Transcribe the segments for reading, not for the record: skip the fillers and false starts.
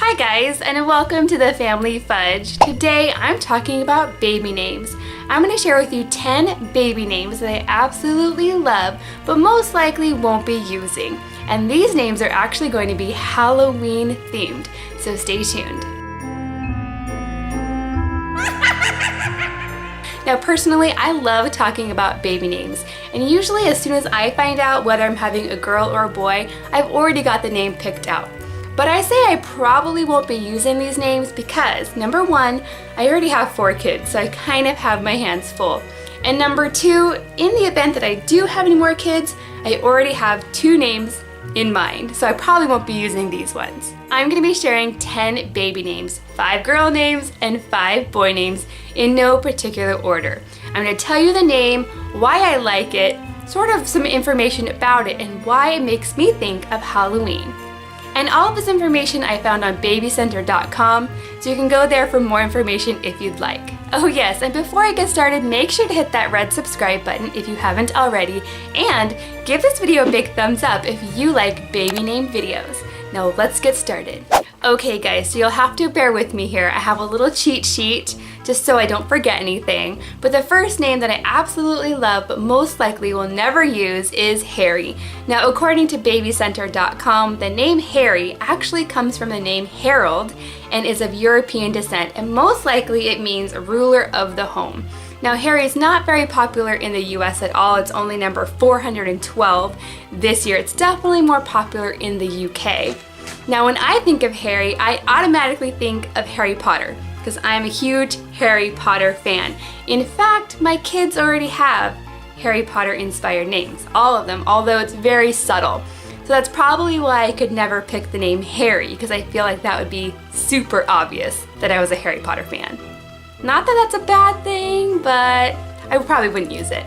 Hi guys, and welcome to the Family Fudge. Today I'm talking about baby names. I'm going to share with you 10 baby names that I absolutely love, but most likely won't be using. And these names are actually going to be Halloween themed, so stay tuned. Now personally, I love talking about baby names, and usually as soon as I find out whether I'm having a girl or a boy, I've already got the name picked out. But I say I probably won't be using these names because, number one, I already have 4 kids, so I kind of have my hands full. And number 2, in the event that I do have any more kids, I already have 2 names in mind, so I probably won't be using these ones. I'm going to be sharing 10 baby names, 5 girl names and 5 boy names in no particular order. I'm going to tell you the name, why I like it, sort of some information about it, and why it makes me think of Halloween. And all of this information I found on babycenter.com, so you can go there for more information if you'd like. Oh yes, and before I get started, make sure to hit that red subscribe button if you haven't already, and give this video a big thumbs up if you like baby name videos. Now let's get started. Okay guys, so you'll have to bear with me here. I have a little cheat sheet just so I don't forget anything. But the first name that I absolutely love but most likely will never use is Harry. Now according to babycenter.com, the name Harry actually comes from the name Harold and is of European descent, and most likely it means ruler of the home. Now Harry is not very popular in the US at all. It's only number 412 this year. It's definitely more popular in the UK. Now when I think of Harry, I automatically think of Harry Potter because I'm a huge Harry Potter fan. In fact, my kids already have Harry Potter inspired names, all of them, although it's very subtle. So that's probably why I could never pick the name Harry, because I feel like that would be super obvious that I was a Harry Potter fan. Not that that's a bad thing, but I probably wouldn't use it.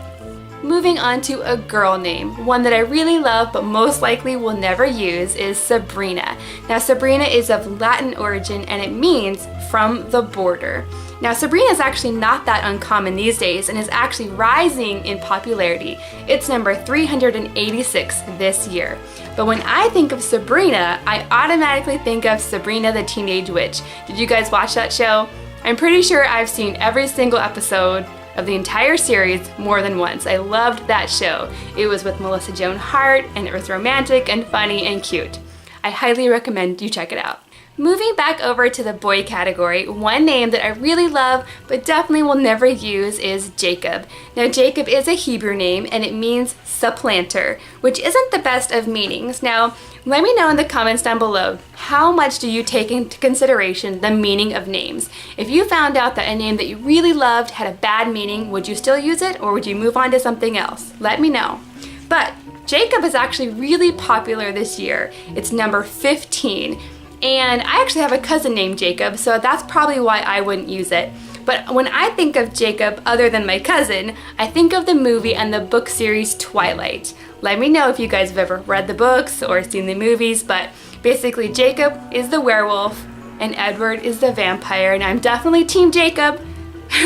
Moving on to a girl name. One that I really love but most likely will never use is Sabrina. Now Sabrina is of Latin origin and it means from the border. Now Sabrina is actually not that uncommon these days and is actually rising in popularity. It's number 386 this year. But when I think of Sabrina, I automatically think of Sabrina the Teenage Witch. Did you guys watch that show? I'm pretty sure I've seen every single episode of the entire series more than once. I loved that show. It was with Melissa Joan Hart and it was romantic and funny and cute. I highly recommend you check it out. Moving back over to the boy category, one name that I really love but definitely will never use is Jacob. Now Jacob is a Hebrew name and it means supplanter, which isn't the best of meanings. Now let me know in the comments down below, how much do you take into consideration the meaning of names? If you found out that a name that you really loved had a bad meaning, would you still use it or would you move on to something else? Let me know. But Jacob is actually really popular this year. It's number 15. And I actually have a cousin named Jacob, so that's probably why I wouldn't use it. But when I think of Jacob, other than my cousin, I think of the movie and the book series Twilight. Let me know if you guys have ever read the books or seen the movies, but basically Jacob is the werewolf and Edward is the vampire, and I'm definitely Team Jacob.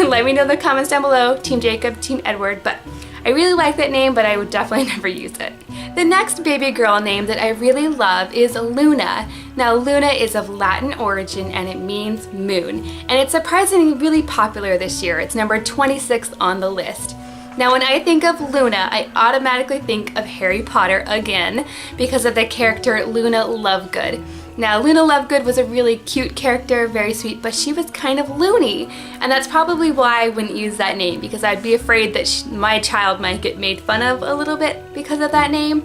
Let me know in the comments down below, Team Jacob, Team Edward, but I really like that name, but I would definitely never use it. The next baby girl name that I really love is Luna. Now Luna is of Latin origin and it means moon, and it's surprisingly really popular this year. It's number 26 on the list. Now when I think of Luna, I automatically think of Harry Potter again because of the character Luna Lovegood. Now Luna Lovegood was a really cute character, very sweet, but she was kind of loony, and that's probably why I wouldn't use that name, because I'd be afraid that my child might get made fun of a little bit because of that name.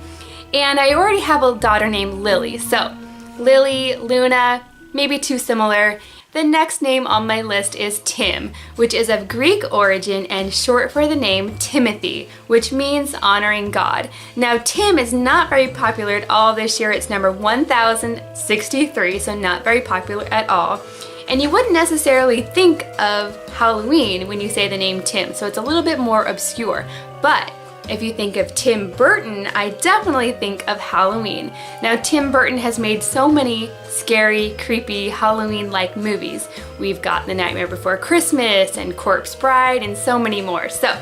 And I already have a daughter named Lily, so Lily, Luna, maybe too similar. The next name on my list is Tim, which is of Greek origin and short for the name Timothy, which means honoring God. Now Tim is not very popular at all this year. It's number 1063, so not very popular at all. And you wouldn't necessarily think of Halloween when you say the name Tim, so it's a little bit more obscure. But if you think of Tim Burton, I definitely think of Halloween. Now Tim Burton has made so many scary, creepy, Halloween-like movies. We've got The Nightmare Before Christmas and Corpse Bride and so many more. So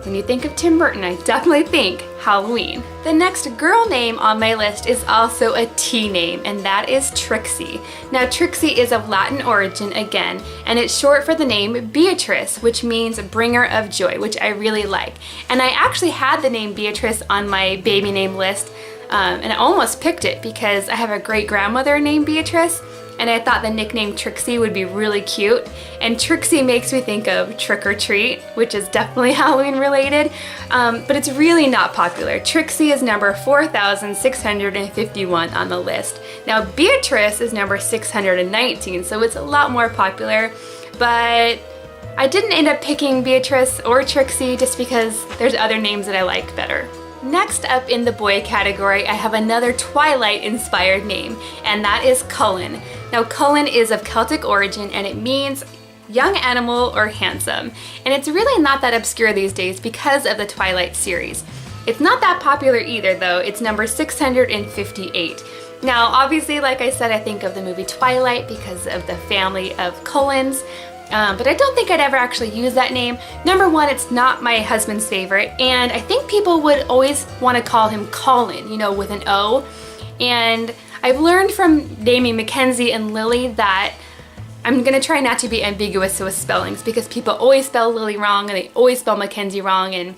When you think of Tim Burton, I definitely think Halloween. The next girl name on my list is also a T name, and that is Trixie. Now, Trixie is of Latin origin again, and it's short for the name Beatrice, which means bringer of joy, which I really like. And I actually had the name Beatrice on my baby name list, and I almost picked it because I have a great grandmother named Beatrice, and I thought the nickname Trixie would be really cute. And Trixie makes me think of trick or treat, which is definitely Halloween related, but it's really not popular. Trixie is number 4,651 on the list. Now Beatrice is number 619, so it's a lot more popular, but I didn't end up picking Beatrice or Trixie just because there's other names that I like better. Next up in the boy category, I have another Twilight-inspired name, and that is Cullen. Now, Cullen is of Celtic origin, and it means young animal or handsome. And it's really not that obscure these days because of the Twilight series. It's not that popular either, though. It's number 658. Now, obviously, like I said, I think of the movie Twilight because of the family of Cullens. But I don't think I'd ever actually use that name. Number one, it's not my husband's favorite, and I think people would always want to call him Colin, you know, with an O. And I've learned from naming Mackenzie and Lily that I'm gonna try not to be ambiguous with spellings because people always spell Lily wrong and they always spell Mackenzie wrong, and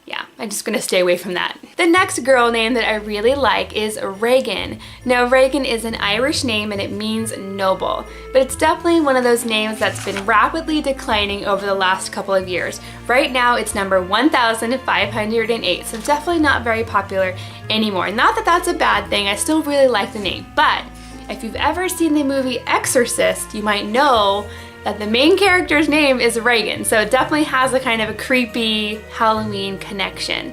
yeah, I'm just gonna stay away from that. The next girl name that I really like is Reagan. Now, Reagan is an Irish name and it means noble, but it's definitely one of those names that's been rapidly declining over the last couple of years. Right now, it's number 1,508, so definitely not very popular anymore. Not that that's a bad thing, I still really like the name, but if you've ever seen the movie Exorcist, you might know that the main character's name is Reagan, so it definitely has a kind of a creepy Halloween connection.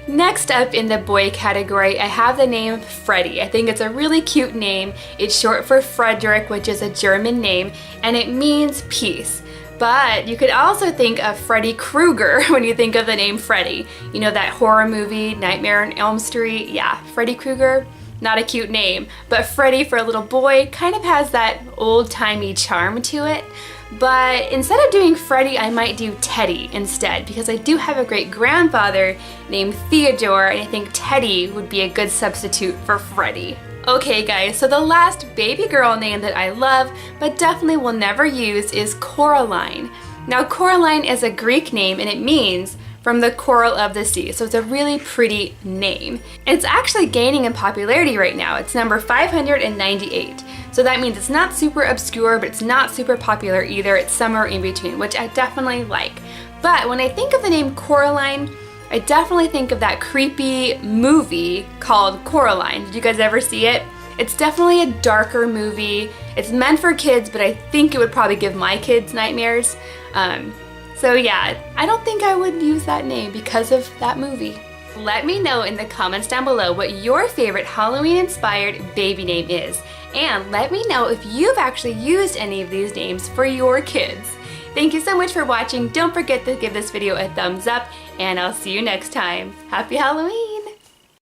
Next up in the boy category, I have the name Freddy. I think it's a really cute name. It's short for Frederick, which is a German name, and it means peace. But you could also think of Freddy Krueger when you think of the name Freddy. You know that horror movie, Nightmare on Elm Street? Yeah, Freddy Krueger. Not a cute name, but Freddy for a little boy kind of has that old-timey charm to it. But instead of doing Freddy, I might do Teddy instead, because I do have a great grandfather named Theodore, and I think Teddy would be a good substitute for Freddy. Okay guys, so the last baby girl name that I love, but definitely will never use, is Coraline. Now, Coraline is a Greek name, and it means from the coral of the sea, so it's a really pretty name. And it's actually gaining in popularity right now. It's number 598. So that means it's not super obscure, but it's not super popular either. It's somewhere in between, which I definitely like. But when I think of the name Coraline, I definitely think of that creepy movie called Coraline. Did you guys ever see it? It's definitely a darker movie. It's meant for kids, but I think it would probably give my kids nightmares. So yeah, I don't think I would use that name because of that movie. Let me know in the comments down below what your favorite Halloween-inspired baby name is. And let me know if you've actually used any of these names for your kids. Thank you so much for watching. Don't forget to give this video a thumbs up, and I'll see you next time. Happy Halloween!